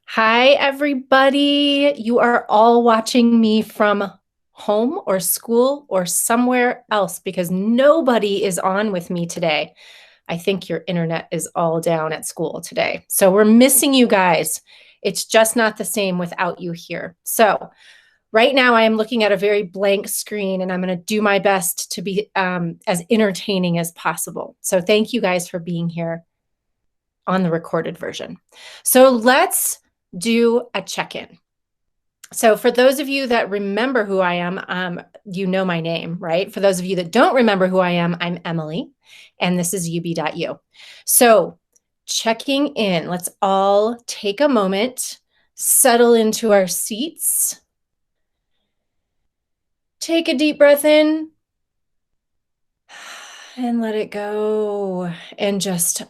Hi, everybody. You are all watching me from home or school or somewhere else because nobody is on with me today. I think your internet is all down at school today. So we're missing you guys. It's just not the same without you here. So right now I am looking at a very blank screen and I'm going to do my best to be as entertaining as possible. So thank you guys for being here on the recorded version. So let's do a check-in. So for those of you that remember who I am, you know my name, right? For those of you that don't remember who I am, I'm Emily, and this is UB.U. So checking in, let's all take a moment, settle into our seats, take a deep breath in, and let it go, and just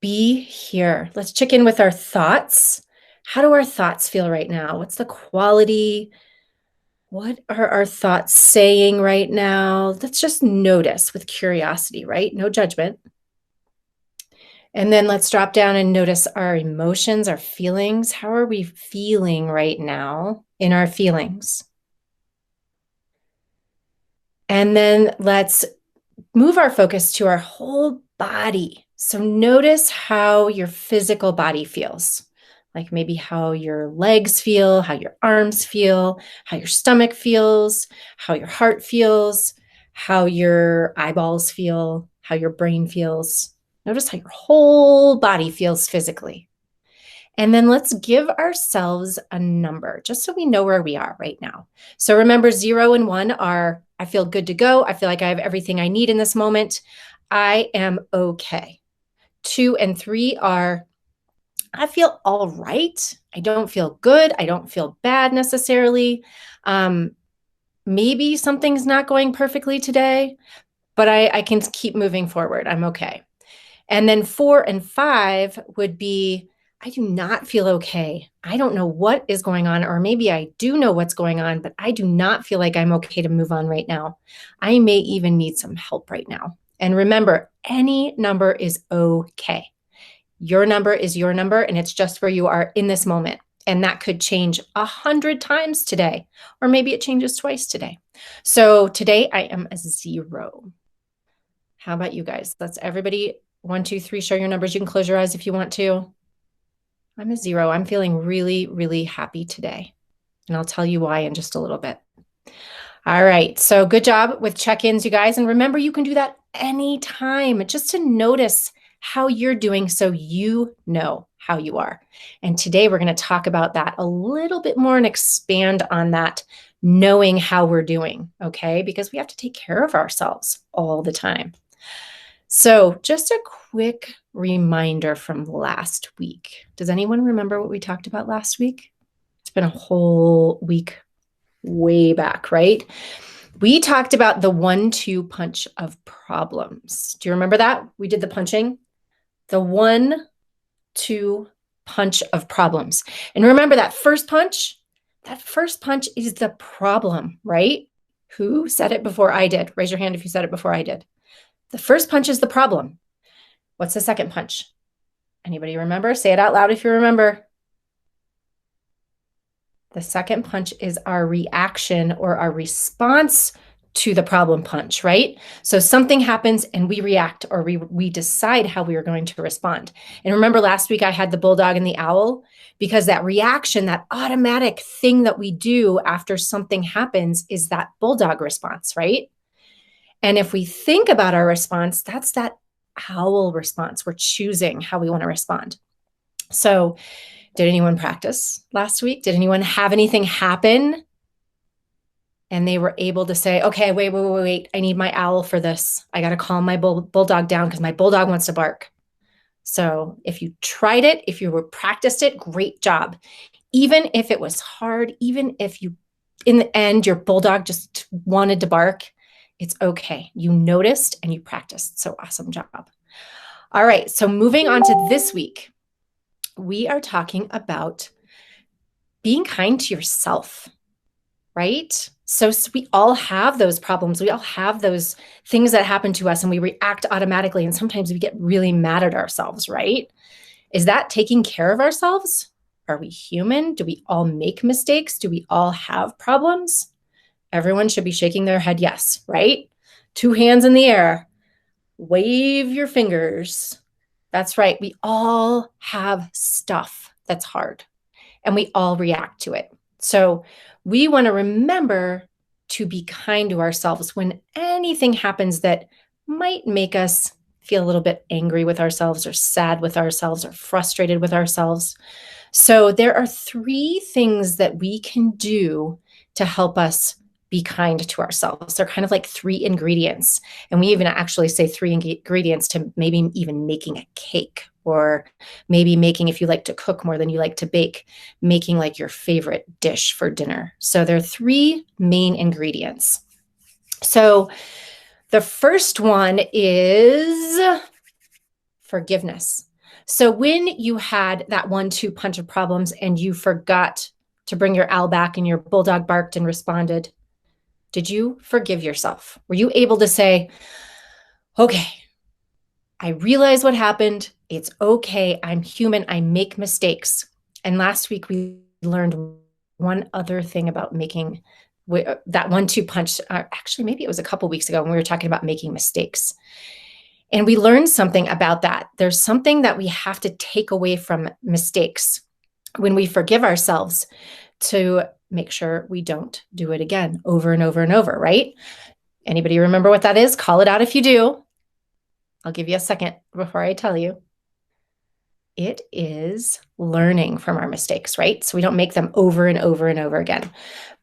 be here. Let's check in with our thoughts. How do our thoughts feel right now? What's the quality? What are our thoughts saying right now? Let's just notice with curiosity, right? No judgment. And then let's drop down and notice our emotions, our feelings. How are we feeling right now in our feelings? And then let's move our focus to our whole body. So notice how your physical body feels, like maybe how your legs feel, how your arms feel, how your stomach feels, how your heart feels, how your eyeballs feel, how your brain feels. Notice how your whole body feels physically. And then let's give ourselves a number just so we know where we are right now. So remember, 0 and 1 are I feel good to go. I feel like I have everything I need in this moment. I am okay. 2 and 3 are I feel all right. I don't feel good. I don't feel bad necessarily. Maybe something's not going perfectly today, but I can keep moving forward. I'm okay. And then 4 and 5 would be, I do not feel okay. I don't know what is going on, or maybe I do know what's going on, but I do not feel like I'm okay to move on right now. I may even need some help right now. And remember, any number is okay. Your number is your number, and it's just where you are in this moment. And that could change 100 times today, or maybe it changes twice today. So today I am a 0. How about you guys? Let's everybody 1, 2, 3, show your numbers. You can close your eyes if you want to. I'm a 0. I'm feeling really, really happy today. And I'll tell you why in just a little bit. All right. So good job with check-ins, you guys. And remember, you can do that anytime just to notice how you're doing so you know how you are. And today we're going to talk about that a little bit more and expand on that, knowing how we're doing, okay? Because we have to take care of ourselves all the time. So just a quick reminder from last week. Does anyone remember what we talked about last week? It's been a whole week way back, right? We talked about the 1-2 punch of problems. Do you remember that? We did the punching. The 1-2 punch of problems. And remember that first punch is the problem, right? Who said it before I did? Raise your hand if you said it before I did. The first punch is the problem. What's the second punch? Anybody remember? Say it out loud if you remember. The second punch is our reaction or our response to the problem punch, right? So something happens and we react, or we decide how we are going to respond. And remember last week I had the bulldog and the owl, because that reaction, that automatic thing that we do after something happens, is that bulldog response, right? And if we think about our response, that's that owl response. We're choosing how we want to respond. So did anyone practice last week? Did anyone have anything happen and they were able to say, okay, wait, I need my owl for this. I got to calm my bulldog down because my bulldog wants to bark. So if you tried it, if you practiced it, great job. Even if it was hard, even if you, in the end, your bulldog just wanted to bark, it's okay. You noticed and you practiced. So awesome job. All right. So moving on to this week, we are talking about being kind to yourself, right? So we all have those problems. We all have those things that happen to us and we react automatically. And sometimes we get really mad at ourselves, right? Is that taking care of ourselves? Are we human? Do we all make mistakes? Do we all have problems? Everyone should be shaking their head yes, right? Two hands in the air. Wave your fingers. That's right. We all have stuff that's hard and we all react to it. So we want to remember to be kind to ourselves when anything happens that might make us feel a little bit angry with ourselves or sad with ourselves or frustrated with ourselves. So there are three things that we can do to help us be kind to ourselves. They're kind of like three ingredients. And we even actually say three ingredients to maybe even making a cake, or maybe making, if you like to cook more than you like to bake, making like your favorite dish for dinner. So there are three main ingredients. So the first one is forgiveness. So when you had that 1-2 punch of problems and you forgot to bring your owl back and your bulldog barked and responded, did you forgive yourself? Were you able to say, okay, I realize what happened. It's okay. I'm human. I make mistakes. And last week we learned one other thing about making that 1-2 punch. Actually, maybe it was a couple weeks ago when we were talking about making mistakes. And we learned something about that. There's something that we have to take away from mistakes when we forgive ourselves to make sure we don't do it again over and over and over, right? Anybody remember what that is? Call it out if you do. I'll give you a second before I tell you. It is learning from our mistakes, right? So we don't make them over and over and over again.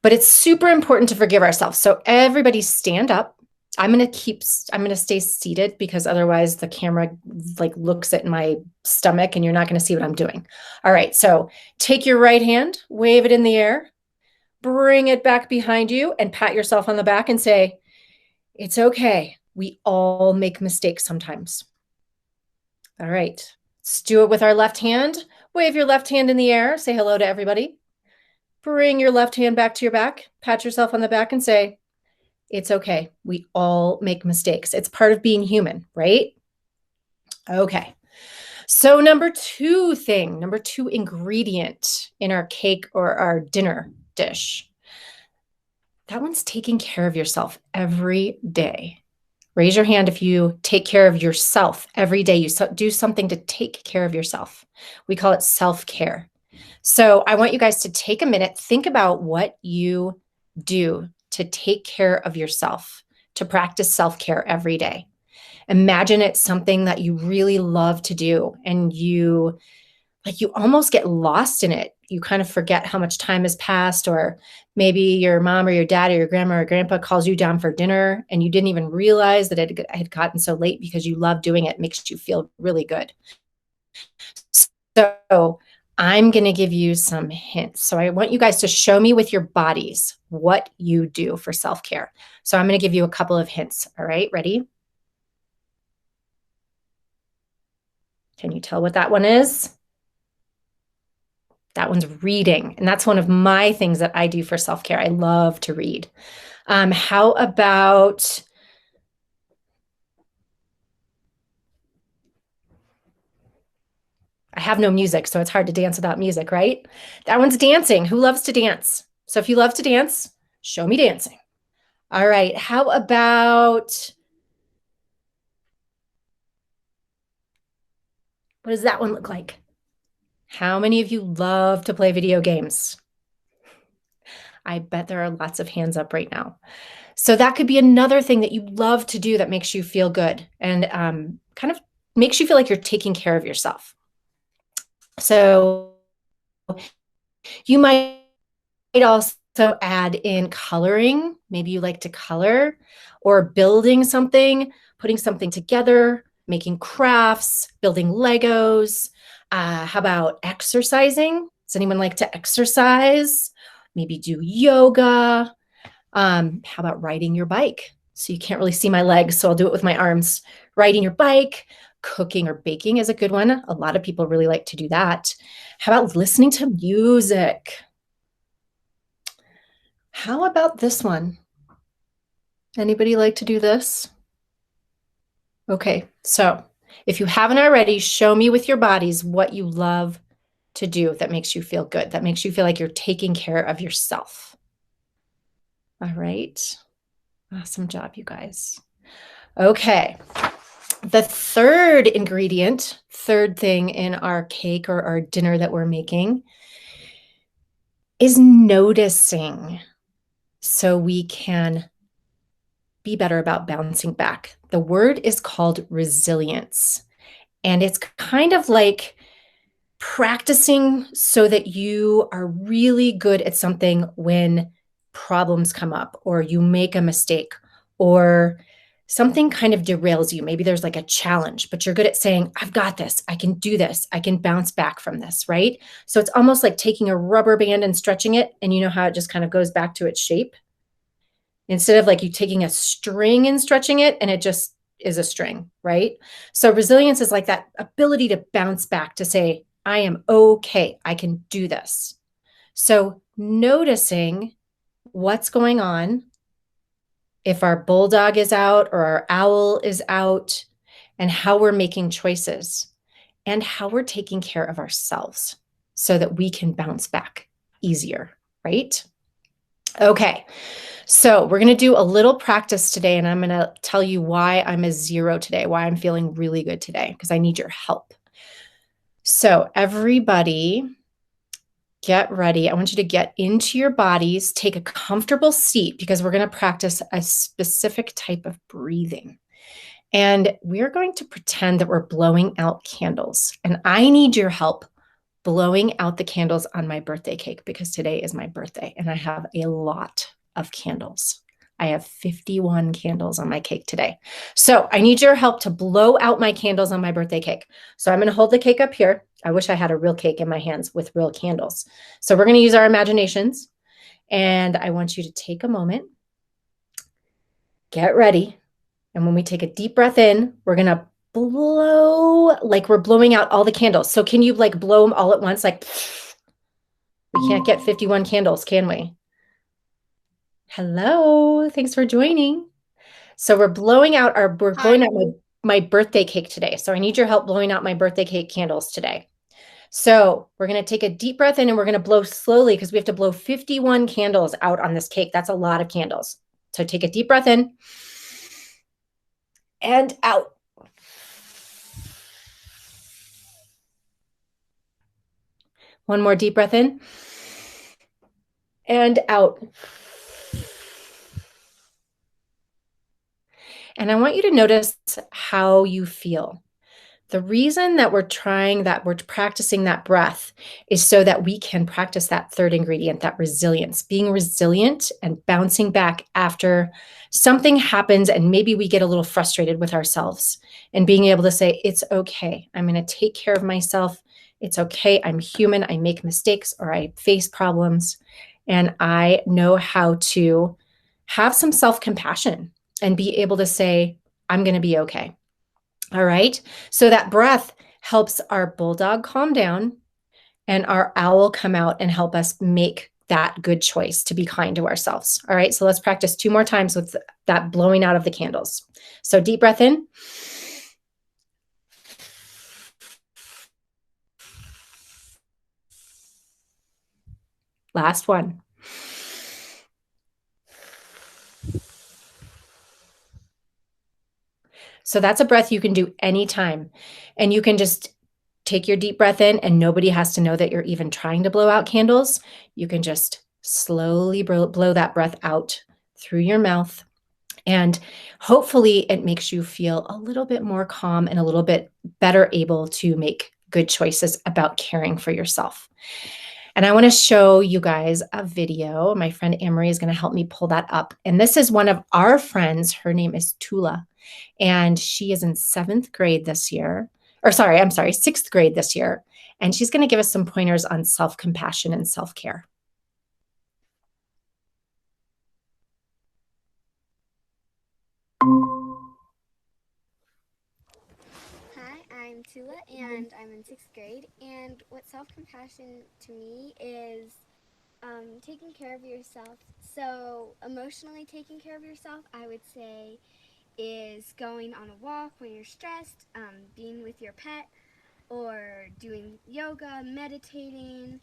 But it's super important to forgive ourselves. So everybody stand up. I'm going to stay seated because otherwise the camera like looks at my stomach and you're not going to see what I'm doing. All right. So take your right hand, wave it in the air, bring it back behind you and pat yourself on the back and say, it's okay. We all make mistakes sometimes. All right. Let's do it with our left hand. Wave your left hand in the air. Say hello to everybody. Bring your left hand back to your back. Pat yourself on the back and say, it's okay. We all make mistakes. It's part of being human, right? Okay. So number two ingredient in our cake or our dinner dish. That one's taking care of yourself every day. Raise your hand if you take care of yourself every day. You do something to take care of yourself. We call it self-care. So I want you guys to take a minute, think about what you do to take care of yourself, to practice self-care every day. Imagine it's something that you really love to do and you almost get lost in it. You kind of forget how much time has passed, or maybe your mom or your dad or your grandma or grandpa calls you down for dinner and you didn't even realize that it had gotten so late because you love doing it. It makes you feel really good. So I'm going to give you some hints. So I want you guys to show me with your bodies what you do for self-care. So I'm going to give you a couple of hints. All right, ready? Can you tell what that one is? That one's reading. And that's one of my things that I do for self-care. I love to read. How about I have no music, so it's hard to dance without music, right? That one's dancing. Who loves to dance? So if you love to dance, show me dancing. All right. How about, what does that one look like? How many of you love to play video games? I bet there are lots of hands up right now. So that could be another thing that you love to do that makes you feel good and kind of makes you feel like you're taking care of yourself. So you might also add in coloring. Maybe you like to color, or building something, putting something together, making crafts, building Legos. How about exercising? Does anyone like to exercise? Maybe do yoga. How about riding your bike? So you can't really see my legs, so I'll do it with my arms. Riding your bike, cooking or baking is a good one. A lot of people really like to do that. How about listening to music? How about this one? Anybody like to do this? Okay, so If you haven't already, show me with your bodies what you love to do that makes you feel good, that makes you feel like you're taking care of yourself. All right. Awesome job, you guys. Okay. The third ingredient, third thing in our cake or our dinner that we're making is noticing so we can be better about bouncing back. The word is called resilience. And it's kind of like practicing so that you are really good at something when problems come up or you make a mistake or something kind of derails you. Maybe there's like a challenge, but you're good at saying, I've got this. I can do this. I can bounce back from this, right? So it's almost like taking a rubber band and stretching it. And you know how it just kind of goes back to its shape? Instead of like you taking a string and stretching it and it just is a string, right? So resilience is like that ability to bounce back, to say, I am okay. I can do this. So noticing what's going on, if our bulldog is out or our owl is out, and how we're making choices and how we're taking care of ourselves so that we can bounce back easier, right? Okay. So we're going to do a little practice today, and I'm going to tell you why I'm a 0 today, why I'm feeling really good today, because I need your help. So everybody get ready. I want you to get into your bodies, take a comfortable seat, because we're going to practice a specific type of breathing. And we're going to pretend that we're blowing out candles. And I need your help blowing out the candles on my birthday cake, because today is my birthday and I have a lot of candles. I have 51 candles on my cake today. So I need your help to blow out my candles on my birthday cake. So I'm going to hold the cake up here. I wish I had a real cake in my hands with real candles. So we're going to use our imaginations. And I want you to take a moment, get ready. And when we take a deep breath in, we're going to blow like we're blowing out all the candles. So can you like blow them all at once? Like, we can't get 51 candles, can we? Hello, thanks for joining. So we're blowing out my birthday cake today. So I need your help blowing out my birthday cake candles today. So we're going to take a deep breath in and we're going to blow slowly, because we have to blow 51 candles out on this cake. That's a lot of candles. So take a deep breath in and out. One more deep breath in and out. And I want you to notice how you feel. The reason that we're practicing that breath is so that we can practice that third ingredient, that resilience, being resilient and bouncing back after something happens and maybe we get a little frustrated with ourselves, and being able to say, it's okay. I'm going to take care of myself. It's okay. I'm human. I make mistakes or I face problems, and I know how to have some self-compassion and be able to say, I'm going to be okay. All right. So that breath helps our bulldog calm down and our owl come out and help us make that good choice to be kind to ourselves. All right. So let's practice 2 more times with that blowing out of the candles. So deep breath in. Last one. So that's a breath you can do anytime. And you can just take your deep breath in, and nobody has to know that you're even trying to blow out candles. You can just slowly blow that breath out through your mouth. And hopefully it makes you feel a little bit more calm and a little bit better able to make good choices about caring for yourself. And I want to show you guys a video. My friend Amory is going to help me pull that up. And this is one of our friends. Her name is Tula, and she is in 7th grade this year. Or sorry, I'm sorry, 6th grade this year. And she's going to give us some pointers on self-compassion and self-care. Hi, I'm Tula, and I'm in 6th grade. And what self-compassion to me is taking care of yourself. So emotionally taking care of yourself, I would say, is going on a walk when you're stressed, being with your pet, or doing yoga, meditating,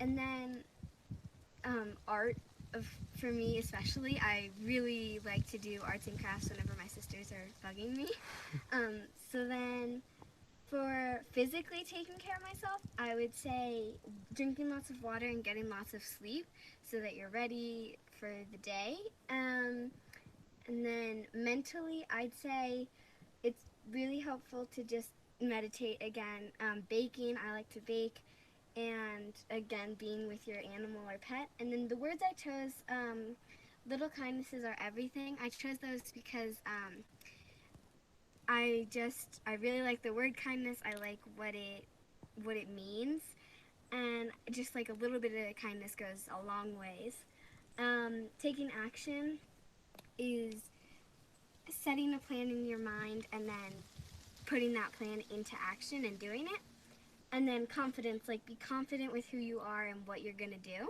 and then art. For me, especially, I really like to do arts and crafts whenever my sisters are bugging me. Um, so then, for physically taking care of myself, I would say drinking lots of water and getting lots of sleep so that you're ready for the day. And then mentally, I'd say it's really helpful to just meditate again. Baking, I like to bake, and again, being with your animal or pet. And then the words I chose, little kindnesses are everything. I chose those because I really like the word kindness. I like what it means, and just like a little bit of kindness goes a long ways. Taking action is setting a plan in your mind and then putting that plan into action and doing it. And then confidence, like be confident with who you are and what you're gonna do.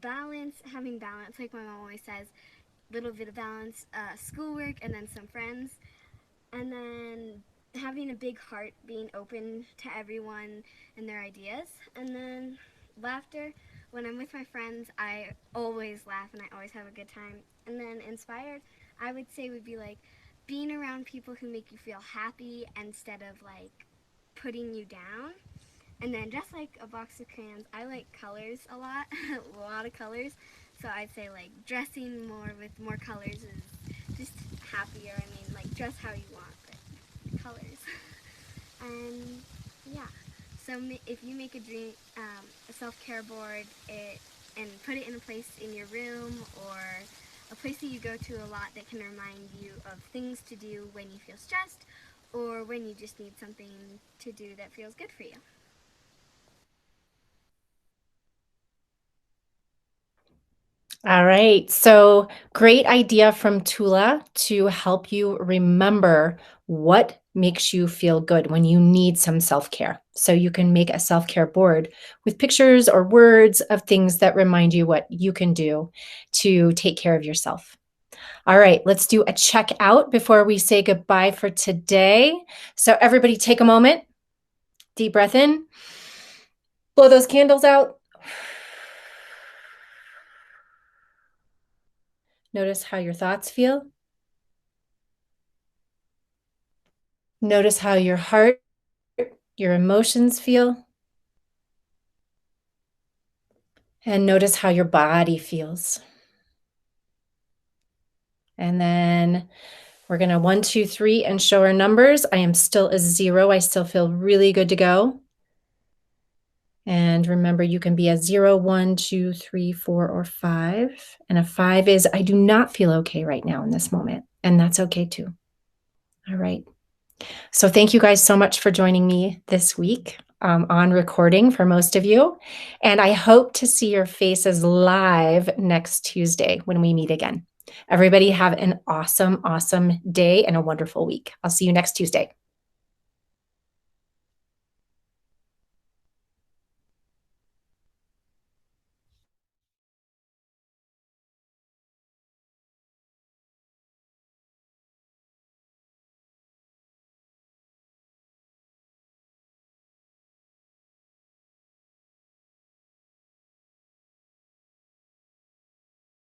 Balance, having balance, like my mom always says, little bit of balance, schoolwork and then some friends. And then having a big heart, being open to everyone and their ideas. And then laughter. When I'm with my friends, I always laugh and I always have a good time. And then inspired, I would say would be like being around people who make you feel happy instead of like putting you down. And then just like a box of crayons, I like colors a lot, a lot of colors. So I'd say like dressing more with more colors is just happier. I mean, like dress how you want, but colors. And yeah, so if you make a dream, a self-care board, and put it in a place in your room or a place that you go to a lot that can remind you of things to do when you feel stressed or when you just need something to do that feels good for you. All right. So great idea from Tula to help you remember what makes you feel good when you need some self-care. So you can make a self-care board with pictures or words of things that remind you what you can do to take care of yourself. All right, let's do a check out before we say goodbye for today. So everybody take a moment, deep breath in, blow those candles out. Notice how your thoughts feel. Notice how your heart, your emotions feel. And notice how your body feels. And then we're going to 1, 2, 3 and show our numbers. I am still a 0. I still feel really good to go. And remember, you can be a 0, 1, 2, 3, 4, or 5. And a 5 is, I do not feel okay right now in this moment. And that's okay too. All right. So thank you guys so much for joining me this week on recording for most of you. And I hope to see your faces live next Tuesday when we meet again. Everybody have an awesome, awesome day and a wonderful week. I'll see you next Tuesday.